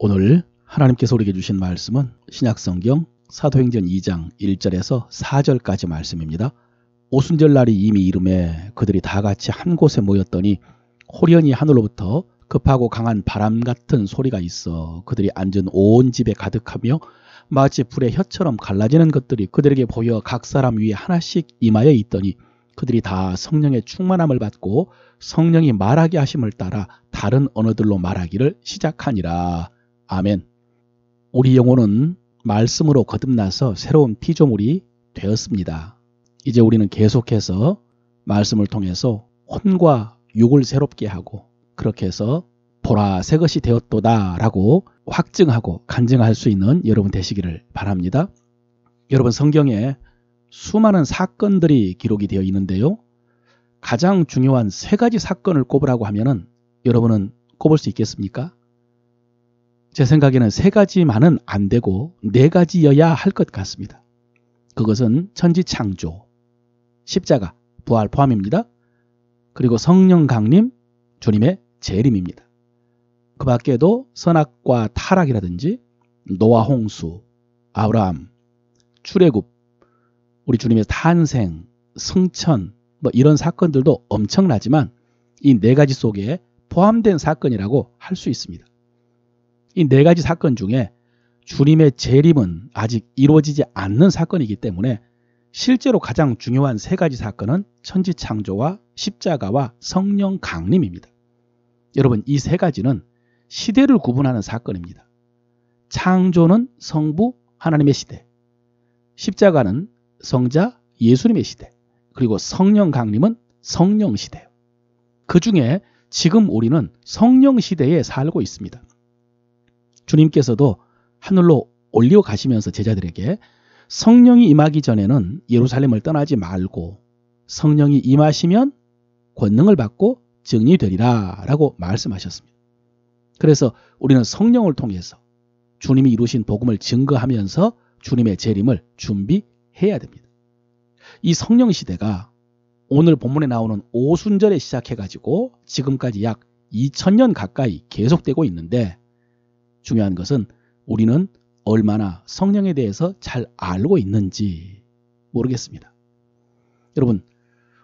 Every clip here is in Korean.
오늘 하나님께서 우리에게 주신 말씀은 신약성경 사도행전 2장 1절에서 4절까지 말씀입니다. 오순절 날이 이미 이름에 그들이 다 같이 한 곳에 모였더니 호련히 하늘로부터 급하고 강한 바람 같은 소리가 있어 그들이 앉은 온 집에 가득하며 마치 불의 혀처럼 갈라지는 것들이 그들에게 보여 각 사람 위에 하나씩 임하여 있더니 그들이 다 성령의 충만함을 받고 성령이 말하게 하심을 따라 다른 언어들로 말하기를 시작하니라. 아멘. 우리 영혼은 말씀으로 거듭나서 새로운 피조물이 되었습니다. 이제 우리는 계속해서 말씀을 통해서 혼과 육을 새롭게 하고 그렇게 해서 보라 새 것이 되었도다 라고 확증하고 간증할 수 있는 여러분 되시기를 바랍니다. 여러분, 성경에 수많은 사건들이 기록이 되어 있는데요. 가장 중요한 세 가지 사건을 꼽으라고 하면은 여러분은 꼽을 수 있겠습니까? 제 생각에는 세 가지만은 안 되고 네 가지여야 할 것 같습니다. 그것은 천지 창조, 십자가, 부활 포함입니다. 그리고 성령 강림, 주님의 재림입니다. 그 밖에도 선악과 타락이라든지 노아 홍수, 아브라함, 출애굽, 우리 주님의 탄생, 승천 이런 사건들도 엄청나지만 이 네 가지 속에 포함된 사건이라고 할 수 있습니다. 이 네 가지 사건 중에 주님의 재림은 아직 이루어지지 않는 사건이기 때문에 실제로 가장 중요한 세 가지 사건은 천지창조와 십자가와 성령 강림입니다. 여러분, 이 세 가지는 시대를 구분하는 사건입니다. 창조는 성부 하나님의 시대, 십자가는 성자 예수님의 시대, 그리고 성령 강림은 성령 시대예요. 그 중에 지금 우리는 성령 시대에 살고 있습니다. 주님께서도 하늘로 올려가시면서 제자들에게 성령이 임하기 전에는 예루살렘을 떠나지 말고 성령이 임하시면 권능을 받고 증인이 되리라 라고 말씀하셨습니다. 그래서 우리는 성령을 통해서 주님이 이루신 복음을 증거하면서 주님의 재림을 준비해야 됩니다. 이 성령 시대가 오늘 본문에 나오는 오순절에 시작해가지고 지금까지 약 2000년 가까이 계속되고 있는데 중요한 것은 우리는 얼마나 성령에 대해서 잘 알고 있는지 모르겠습니다. 여러분,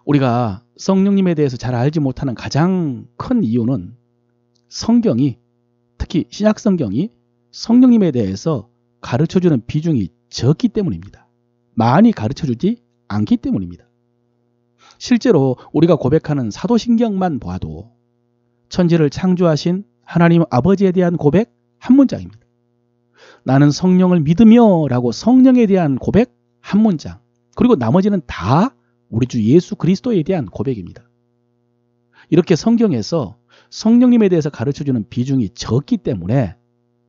우리가 성령님에 대해서 잘 알지 못하는 가장 큰 이유는 성경이, 특히 신약성경이 성령님에 대해서 가르쳐주는 비중이 적기 때문입니다. 많이 가르쳐주지 않기 때문입니다. 실제로 우리가 고백하는 사도신경만 봐도 천지를 창조하신 하나님 아버지에 대한 고백 한 문장입니다. 나는 성령을 믿으며 라고 성령에 대한 고백 한 문장, 그리고 나머지는 다 우리 주 예수 그리스도에 대한 고백입니다. 이렇게 성경에서 성령님에 대해서 가르쳐주는 비중이 적기 때문에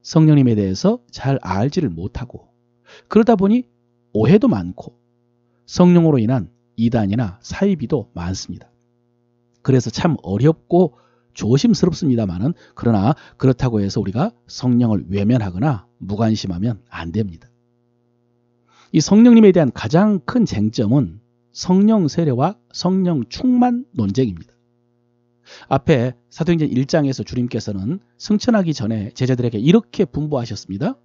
성령님에 대해서 잘 알지를 못하고 그러다 보니 오해도 많고 성령으로 인한 이단이나 사이비도 많습니다. 그래서 참 어렵고 조심스럽습니다만은 그러나 그렇다고 해서 우리가 성령을 외면하거나 무관심하면 안 됩니다. 이 성령님에 대한 가장 큰 쟁점은 성령 세례와 성령 충만 논쟁입니다. 앞에 사도행전 1장에서 주님께서는 승천하기 전에 제자들에게 이렇게 분부하셨습니다.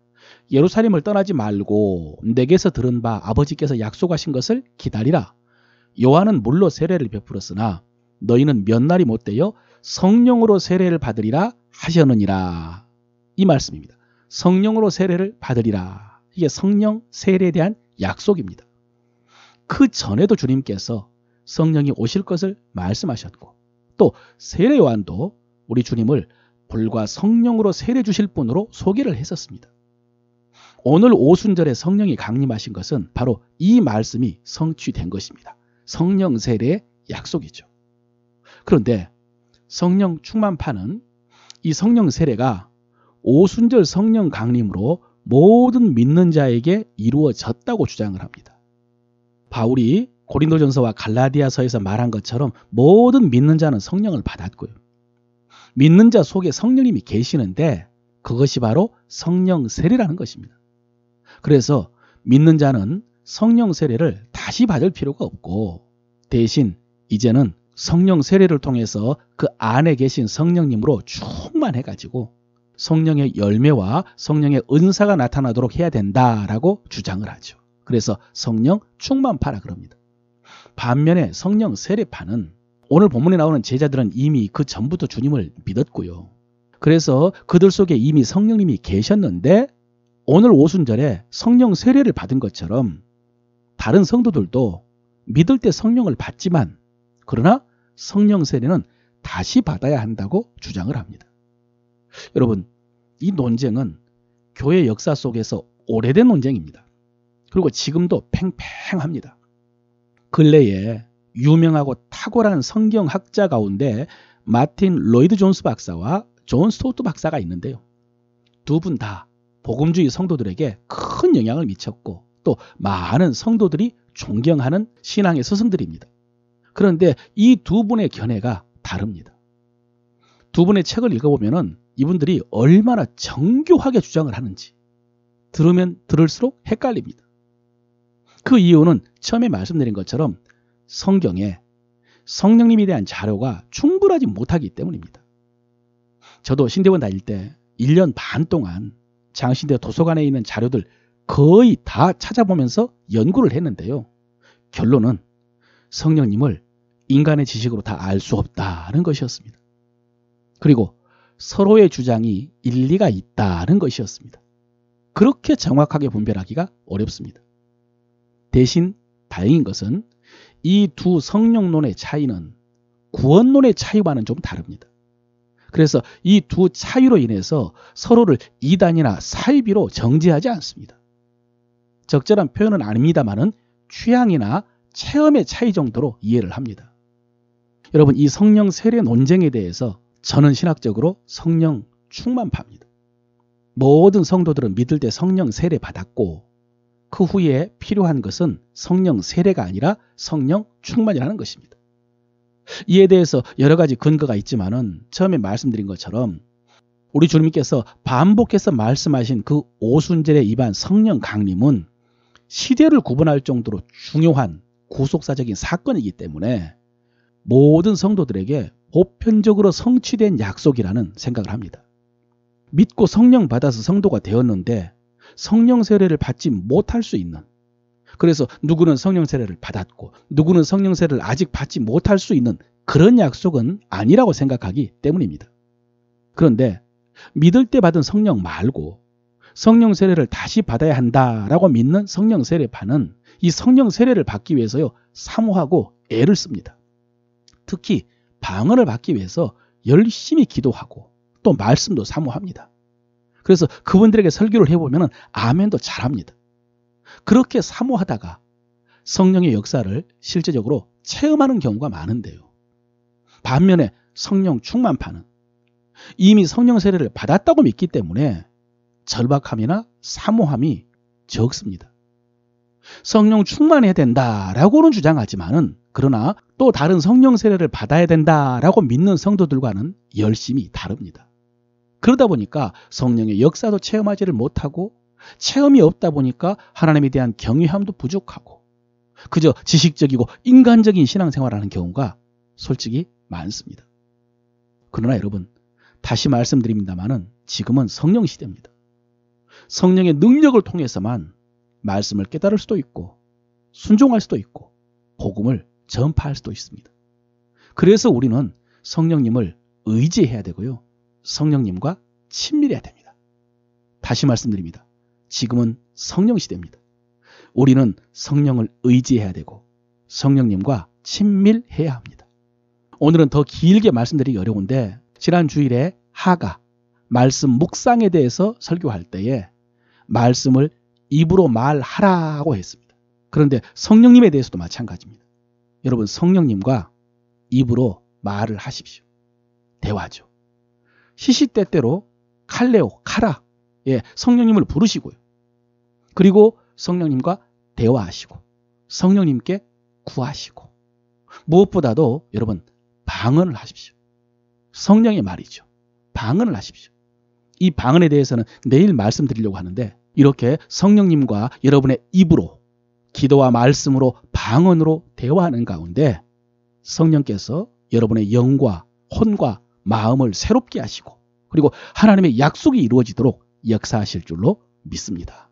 예루살렘을 떠나지 말고 내게서 들은 바 아버지께서 약속하신 것을 기다리라. 요한은 물로 세례를 베풀었으나 너희는 몇 날이 못되어 성령으로 세례를 받으리라 하셨느니라. 이 말씀입니다. 성령으로 세례를 받으리라. 이게 성령 세례에 대한 약속입니다. 그 전에도 주님께서 성령이 오실 것을 말씀하셨고 또 세례 요한도 우리 주님을 불과 성령으로 세례 주실 분으로 소개를 했었습니다. 오늘 오순절에 성령이 강림하신 것은 바로 이 말씀이 성취된 것입니다. 성령 세례의 약속이죠. 그런데 성령 충만파는 이 성령 세례가 오순절 성령 강림으로 모든 믿는 자에게 이루어졌다고 주장을 합니다. 바울이 고린도전서와 갈라디아서에서 말한 것처럼 모든 믿는 자는 성령을 받았고요. 믿는 자 속에 성령님이 계시는데 그것이 바로 성령 세례라는 것입니다. 그래서 믿는 자는 성령 세례를 다시 받을 필요가 없고 대신 이제는 성령 세례를 통해서 그 안에 계신 성령님으로 충만해가지고 성령의 열매와 성령의 은사가 나타나도록 해야 된다라고 주장을 하죠. 그래서 성령 충만파라 그럽니다. 반면에 성령 세례파는 오늘 본문에 나오는 제자들은 이미 그 전부터 주님을 믿었고요. 그래서 그들 속에 이미 성령님이 계셨는데 오늘 오순절에 성령 세례를 받은 것처럼 다른 성도들도 믿을 때 성령을 받지만 그러나 성령 세례는 다시 받아야 한다고 주장을 합니다. 여러분, 이 논쟁은 교회 역사 속에서 오래된 논쟁입니다. 그리고 지금도 팽팽합니다. 근래에 유명하고 탁월한 성경학자 가운데 마틴 로이드 존스 박사와 존 스토트 박사가 있는데요. 두 분 다 복음주의 성도들에게 큰 영향을 미쳤고 또 많은 성도들이 존경하는 신앙의 스승들입니다. 그런데 이 두 분의 견해가 다릅니다. 두 분의 책을 읽어보면 이분들이 얼마나 정교하게 주장을 하는지 들으면 들을수록 헷갈립니다. 그 이유는 처음에 말씀드린 것처럼 성경에 성령님에 대한 자료가 충분하지 못하기 때문입니다. 저도 신대원 다닐 때 1년 반 동안 장신대 도서관에 있는 자료들 거의 다 찾아보면서 연구를 했는데요. 결론은 성령님을 인간의 지식으로 다 알 수 없다는 것이었습니다. 그리고 서로의 주장이 일리가 있다는 것이었습니다. 그렇게 정확하게 분별하기가 어렵습니다. 대신 다행인 것은 이 두 성령론의 차이는 구원론의 차이와는 좀 다릅니다. 그래서 이 두 차이로 인해서 서로를 이단이나 사이비로 정죄하지 않습니다. 적절한 표현은 아닙니다만은 취향이나 체험의 차이 정도로 이해를 합니다. 여러분, 이 성령 세례 논쟁에 대해서 저는 신학적으로 성령 충만파입니다. 모든 성도들은 믿을 때 성령 세례 받았고 그 후에 필요한 것은 성령 세례가 아니라 성령 충만이라는 것입니다. 이에 대해서 여러 가지 근거가 있지만은 처음에 말씀드린 것처럼 우리 주님께서 반복해서 말씀하신 그 오순절에 임한 성령 강림은 시대를 구분할 정도로 중요한 구속사적인 사건이기 때문에 모든 성도들에게 보편적으로 성취된 약속이라는 생각을 합니다. 믿고 성령 받아서 성도가 되었는데 성령 세례를 받지 못할 수 있는, 그래서 누구는 성령 세례를 받았고 누구는 성령 세례를 아직 받지 못할 수 있는 그런 약속은 아니라고 생각하기 때문입니다. 그런데 믿을 때 받은 성령 말고 성령 세례를 다시 받아야 한다라고 믿는 성령 세례파는 이 성령 세례를 받기 위해서요 사모하고 애를 씁니다. 특히 방언을 받기 위해서 열심히 기도하고 또 말씀도 사모합니다. 그래서 그분들에게 설교를 해보면 아멘도 잘합니다. 그렇게 사모하다가 성령의 역사를 실제적으로 체험하는 경우가 많은데요. 반면에 성령 충만파는 이미 성령 세례를 받았다고 믿기 때문에 절박함이나 사모함이 적습니다. 성령 충만해야 된다라고는 주장하지만은 그러나 또 다른 성령 세례를 받아야 된다라고 믿는 성도들과는 열심히 다릅니다. 그러다 보니까 성령의 역사도 체험하지를 못하고 체험이 없다 보니까 하나님에 대한 경외함도 부족하고 그저 지식적이고 인간적인 신앙생활을 하는 경우가 솔직히 많습니다. 그러나 여러분, 다시 말씀드립니다만은 지금은 성령 시대입니다. 성령의 능력을 통해서만 말씀을 깨달을 수도 있고 순종할 수도 있고 복음을 전파할 수도 있습니다. 그래서 우리는 성령님을 의지해야 되고요. 성령님과 친밀해야 됩니다. 다시 말씀드립니다. 지금은 성령 시대입니다. 우리는 성령을 의지해야 되고 성령님과 친밀해야 합니다. 오늘은 더 길게 말씀드리기 어려운데 지난 주일에 하가 말씀 묵상에 대해서 설교할 때에 말씀을 입으로 말하라고 했습니다. 그런데 성령님에 대해서도 마찬가지입니다. 여러분, 성령님과 입으로 말을 하십시오. 대화죠. 시시때때로 칼레오, 카라, 성령님을 부르시고요. 그리고 성령님과 대화하시고 성령님께 구하시고 무엇보다도 여러분 방언을 하십시오. 성령의 말이죠. 방언을 하십시오. 이 방언에 대해서는 내일 말씀드리려고 하는데 이렇게 성령님과 여러분의 입으로 기도와 말씀으로 방언으로 대화하는 가운데 성령께서 여러분의 영과 혼과 마음을 새롭게 하시고 그리고 하나님의 약속이 이루어지도록 역사하실 줄로 믿습니다.